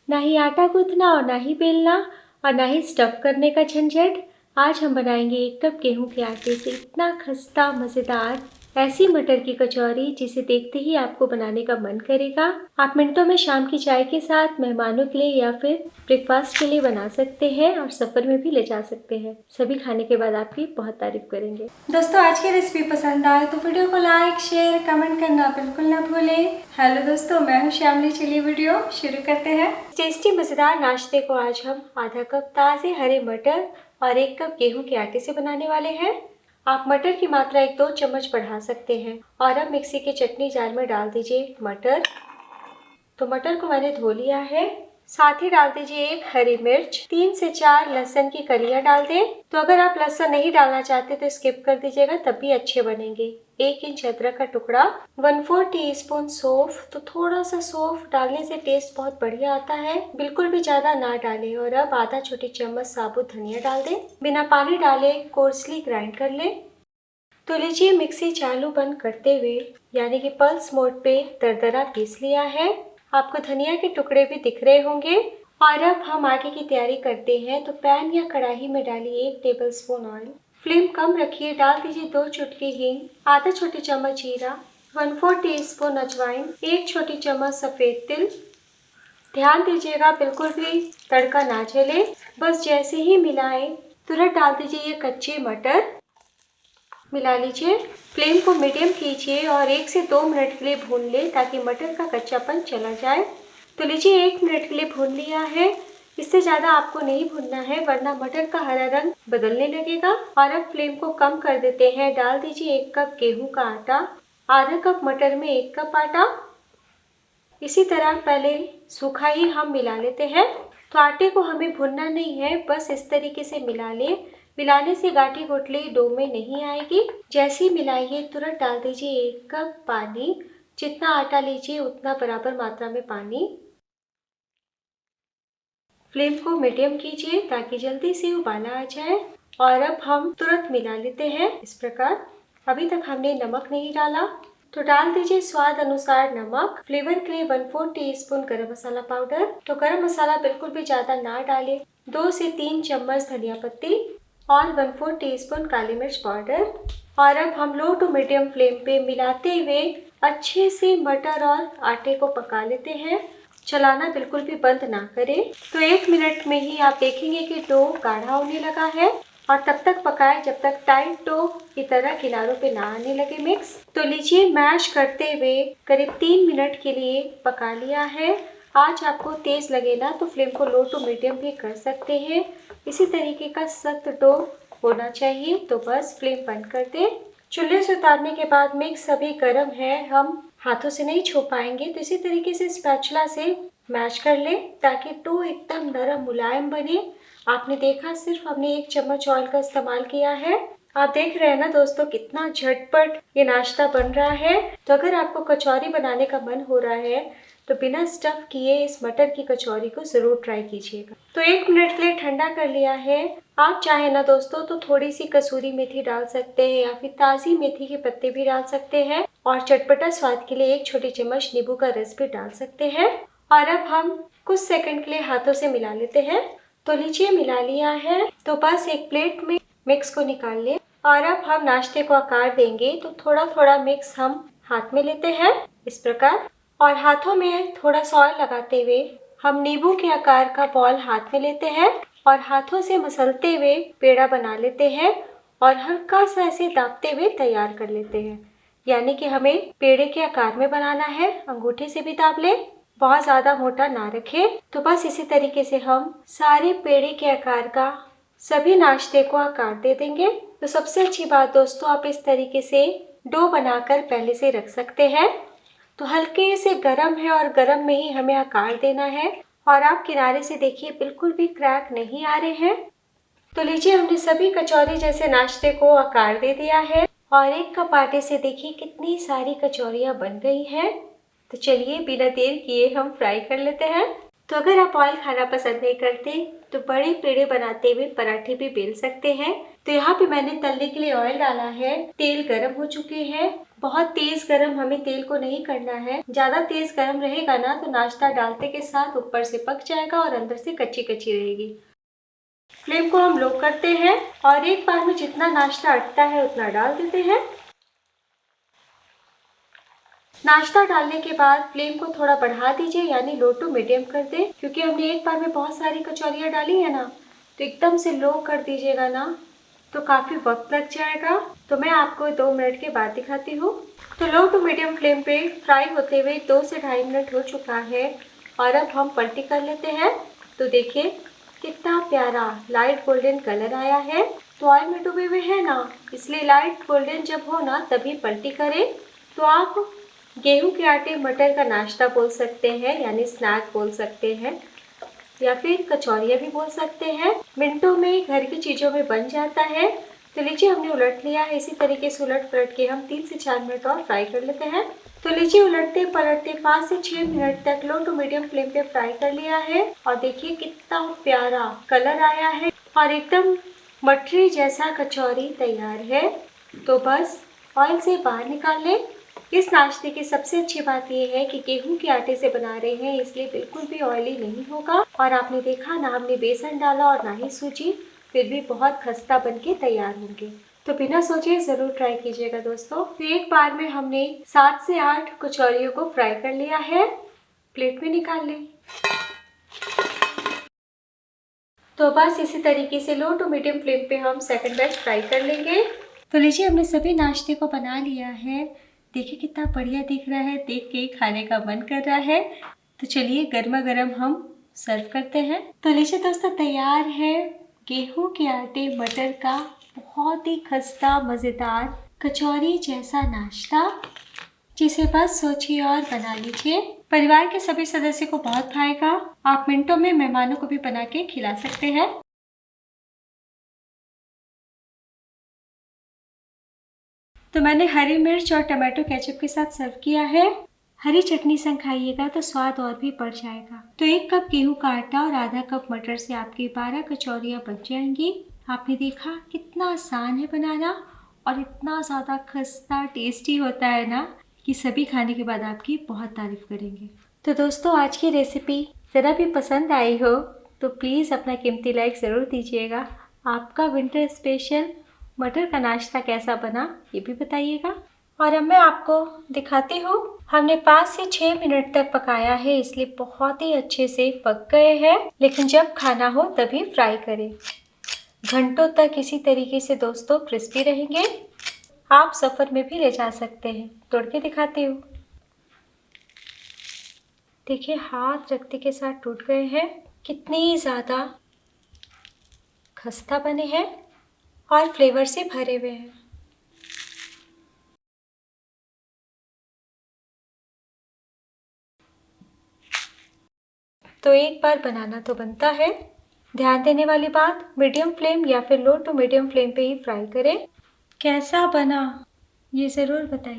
ना ही आटा गूंथना और ना ही बेलना और ना ही स्टफ करने का झंझट। आज हम बनाएंगे 1 कप गेहूं के आटे से इतना खस्ता मज़ेदार ऐसी मटर की कचौरी जिसे देखते ही आपको बनाने का मन करेगा। आप मिनटों में शाम की चाय के साथ, मेहमानों के लिए या फिर ब्रेकफास्ट के लिए बना सकते हैं और सफ़र में भी ले जा सकते हैं। सभी खाने के बाद आपकी बहुत तारीफ करेंगे। दोस्तों, आज की रेसिपी पसंद आए तो वीडियो को लाइक, शेयर, कमेंट करना बिल्कुल ना भूलें। हेलो दोस्तों, मैं हूं श्यामली। चलिए वीडियो शुरू करते हैं। टेस्टी मज़ेदार नाश्ते को आज हम आधा कप ताज़े हरे मटर और 1 कप गेहूं के आटे से बनाने वाले हैं। आप मटर की मात्रा 1-2 चम्मच बढ़ा सकते हैं। और अब मिक्सी के चटनी जार में डाल दीजिए मटर। तो मटर को मैंने धो लिया है। साथ ही डाल दीजिए 1 हरी मिर्च, 3 से 4 लहसुन की कलियां डाल दें। तो अगर आप लहसुन नहीं डालना चाहते तो स्किप कर दीजिएगा, तब भी अच्छे बनेंगे। 1 इंच अदरक का टुकड़ा, 1/4 टीस्पून सौंफ। तो थोड़ा सा सौंफ डालने से टेस्ट बहुत बढ़िया आता है, बिल्कुल भी ज्यादा ना डालें। और अब आधा छोटी चम्मच साबुत धनिया डाल दें। बिना पानी डाले कोर्सली ग्राइंड कर लें। तो लीजिए, मिक्सी चालू बंद करते हुए यानी कि पल्स मोड पे दरदरा पीस लिया है। आपको धनिया के टुकड़े भी दिख रहे होंगे। और अब हम आगे की तैयारी करते हैं। तो पैन या कढ़ाई में डालिए 1 टेबलस्पून ऑयल। फ्लेम कम रखिए। डाल दीजिए 2 चुटकी हींग, आधा छोटी चम्मच जीरा, 1/4 टीस्पून अजवाइन, 1 छोटी चम्मच सफ़ेद तिल। ध्यान दीजिएगा बिल्कुल भी तड़का ना जले। बस जैसे ही मिलाएं तुरंत डाल दीजिए ये कच्चे मटर। मिला लीजिए। फ्लेम को मीडियम कीजिए और 1 से 2 मिनट के लिए भून लें ताकि मटर का कच्चापन चला जाए। तो लीजिए, 1 मिनट के लिए भून लिया है। इससे ज़्यादा आपको नहीं भूनना है, वरना मटर का हरा रंग बदलने लगेगा। और अब फ्लेम को कम कर देते हैं। डाल दीजिए 1 कप गेहूं का आटा, आधा कप मटर में 1 कप आटा। इसी तरह पहले सूखा ही हम मिला लेते हैं। तो आटे को हमें भूनना नहीं है, बस इस तरीके से मिला लें। मिलाने से गाठी गुठली डो में नहीं आएगी। जैसे ही मिलाइए तुरंत डाल दीजिए 1 कप पानी। जितना आटा लीजिए उतना बराबर मात्रा में पानी। फ्लेम को मीडियम कीजिए ताकि जल्दी से उबाला आ जाए। और अब हम तुरंत मिला लेते हैं इस प्रकार। अभी तक हमने नमक नहीं डाला, तो डाल दीजिए स्वाद अनुसार नमक। फ्लेवर के लिए 1/4 टीस्पून गरम मसाला पाउडर। तो गरम मसाला बिल्कुल भी ज्यादा ना डालें। 2 से 3 चम्मच धनिया पत्ती और 1/4 टीस्पून काली मिर्च पाउडर। और अब हम लो टू मीडियम फ्लेम पे मिलाते हुए अच्छे से मटर और आटे को पका लेते हैं। चलाना बिल्कुल भी बंद ना करें। तो 1 मिनट में ही आप देखेंगे कि डो गाढ़ा होने लगा है। और तब तक पकाएं जब तक टाइट डो की तरह किनारों पे ना आने लगे मिक्स। तो लीजिए, मैश करते हुए करीब 3 मिनट के लिए पका लिया है। आज आपको तेज लगे ना तो फ्लेम को लो टू मीडियम भी कर सकते हैं। इसी तरीके का सख्त डो होना चाहिए। तो बस फ्लेम बंद कर दें। चूल्हे से उतारने के बाद मिक्स अभी गर्म है, हम हाथों से नहीं छू पाएंगे। तो इसी तरीके से स्पैचुला से मैश कर लें ताकि डो एकदम नरम मुलायम बने। आपने देखा, सिर्फ हमने 1 चम्मच ऑयल का इस्तेमाल किया है। आप देख रहे हैं ना दोस्तों, कितना झटपट ये नाश्ता बन रहा है। तो अगर आपको कचौरी बनाने का मन हो रहा है तो बिना स्टफ किए इस मटर की कचौरी को जरूर ट्राई कीजिएगा। तो 1 मिनट के लिए ठंडा कर लिया है। आप चाहे ना दोस्तों तो थोड़ी सी कसूरी मेथी डाल सकते हैं या फिर ताज़ी मेथी के पत्ते भी डाल सकते हैं। और चटपटा स्वाद के लिए 1 छोटी चम्मच नींबू का रस भी डाल सकते हैं। और अब हम कुछ सेकंड के लिए हाथों से मिला लेते हैं। तो लीजिए, मिला लिया है। तो बस एक प्लेट में मिक्स को निकाल लें। और अब हम नाश्ते को आकार देंगे। तो थोड़ा थोड़ा मिक्स हम हाथ में लेते हैं इस प्रकार। और हाथों में थोड़ा सा ऑयल लगाते हुए हम नींबू के आकार का बॉल हाथ में लेते हैं और हाथों से मसलते हुए पेड़ा बना लेते हैं। और हल्का सा ऐसे दाबते हुए तैयार कर लेते हैं। यानी कि हमें पेड़े के आकार में बनाना है। अंगूठे से भी दाब लें, बहुत ज्यादा मोटा ना रखें। तो बस इसी तरीके से हम सारे पेड़े के आकार का सभी नाश्ते को आकार दे देंगे। तो सबसे अच्छी बात दोस्तों, आप इस तरीके से डो बनाकर पहले से रख सकते हैं। तो हल्के से गरम है और गरम में ही हमें आकार देना है। और आप किनारे से देखिए, बिल्कुल भी क्रैक नहीं आ रहे हैं। तो लीजिए, हमने सभी कचौरी जैसे नाश्ते को आकार दे दिया है। और 1 कप आटे से देखिए कितनी सारी कचौरियाँ बन गई हैं। तो चलिए, बिना देर किए हम फ्राई कर लेते हैं। तो अगर आप ऑयल खाना पसंद नहीं करते तो बड़े पेड़े बनाते हुए पराठे भी बेल सकते हैं। तो यहाँ पे मैंने तलने के लिए ऑयल डाला है। तेल गर्म हो चुके हैं। बहुत तेज गर्म हमें तेल को नहीं करना है। ज्यादा तेज गर्म रहेगा ना तो नाश्ता डालते के साथ ऊपर से पक जाएगा और अंदर से कच्ची कच्ची रहेगी। फ्लेम को हम लो करते हैं और एक बार में जितना नाश्ता अटता है उतना डाल देते हैं। नाश्ता डालने के बाद फ्लेम को थोड़ा बढ़ा दीजिए, यानी लो टू मीडियम कर दें, क्योंकि हमने एक बार में बहुत सारी कचौरियाँ डाली है ना, तो एकदम से लो कर दीजिएगा ना तो काफ़ी वक्त लग जाएगा। तो मैं आपको 2 मिनट के बाद दिखाती हूँ। तो लो टू मीडियम फ्लेम पे फ्राई होते हुए 2 से 2.5 मिनट हो चुका है और अब हम पलटी कर लेते हैं। तो देखिए कितना प्यारा लाइट गोल्डन कलर आया है। तो ऑयल में डूबे हुए हैं ना, इसलिए लाइट गोल्डन जब हो ना तभी पलटी करें। तो आप गेहूं के आटे मटर का नाश्ता बोल सकते हैं, यानी स्नैक बोल सकते हैं, या फिर कचौरियाँ भी बोल सकते हैं। मिनटों में घर की चीज़ों में बन जाता है। तो लीजिए हमने उलट लिया है। इसी तरीके से उलट पलट के हम 3 से 4 मिनट और फ्राई कर लेते हैं। तो लीजिए उलटते पलटते 5 से 6 मिनट तक लो टू मीडियम फ्लेम पे फ्राई कर लिया है और देखिए कितना प्यारा कलर आया है और एकदम मटरी जैसा कचौरी तैयार है। तो बस ऑयल से बाहर निकाल लें। इस नाश्ते की सबसे अच्छी बात यह है कि गेहूं के आटे से बना रहे हैं, इसलिए बिल्कुल भी ऑयली नहीं होगा। और आपने देखा ना, हमने बेसन डाला और ना ही सूजी, फिर भी बहुत खस्ता बनके तैयार होंगे। तो बिना सोचे ज़रूर ट्राई कीजिएगा दोस्तों। तो एक बार में हमने 7 से 8 कचौरियों को फ्राई कर लिया है। प्लेट में निकाल लें। तो बस इसी तरीके से लो टू मीडियम फ्लेम पे हम सेकंड बैच फ्राई कर लेंगे। तो लीजिए हमने सभी नाश्ते को बना लिया है। देखिए कितना बढ़िया दिख रहा है, देख के खाने का मन कर रहा है। तो चलिए गर्मा गर्म हम सर्व करते हैं। तो लीजिए दोस्तों तैयार है गेहूं के आटे मटर का बहुत ही खस्ता मज़ेदार कचौरी जैसा नाश्ता, जिसे बस सोचिए और बना लीजिए। परिवार के सभी सदस्य को बहुत भाएगा। आप मिनटों में मेहमानों को भी बना के खिला सकते हैं। तो मैंने हरी मिर्च और टमाटो केचप के साथ सर्व किया है। हरी चटनी संग खाइएगा तो स्वाद और भी बढ़ जाएगा। तो 1 कप गेहूं का आटा और आधा कप मटर से आपकी 12 कचौरियाँ बन जाएंगी। आपने देखा कितना आसान है बनाना और इतना ज़्यादा खस्ता टेस्टी होता है ना कि सभी खाने के बाद आपकी बहुत तारीफ करेंगे। तो दोस्तों आज की रेसिपी ज़रा भी पसंद आई हो तो प्लीज़ अपना कीमती लाइक ज़रूर दीजिएगा। आपका विंटर स्पेशल मटर का नाश्ता कैसा बना ये भी बताइएगा। और अब मैं आपको दिखाती हूँ। हमने 5 से 6 मिनट तक पकाया है, इसलिए बहुत ही अच्छे से पक गए हैं। लेकिन जब खाना हो तभी फ्राई करें। घंटों तक इसी तरीके से दोस्तों क्रिस्पी रहेंगे। आप सफ़र में भी ले जा सकते हैं। तोड़ के दिखाती हूँ। देखिए हाथ रखते के साथ टूट गए हैं। कितनी ज़्यादा खस्ता बने हैं और फ्लेवर से भरे हुए हैं। तो एक बार बनाना तो बनता है। ध्यान देने वाली बात, मीडियम फ्लेम या फिर लो टू मीडियम फ्लेम पे ही फ्राई करें। कैसा बना ये ज़रूर बताइए।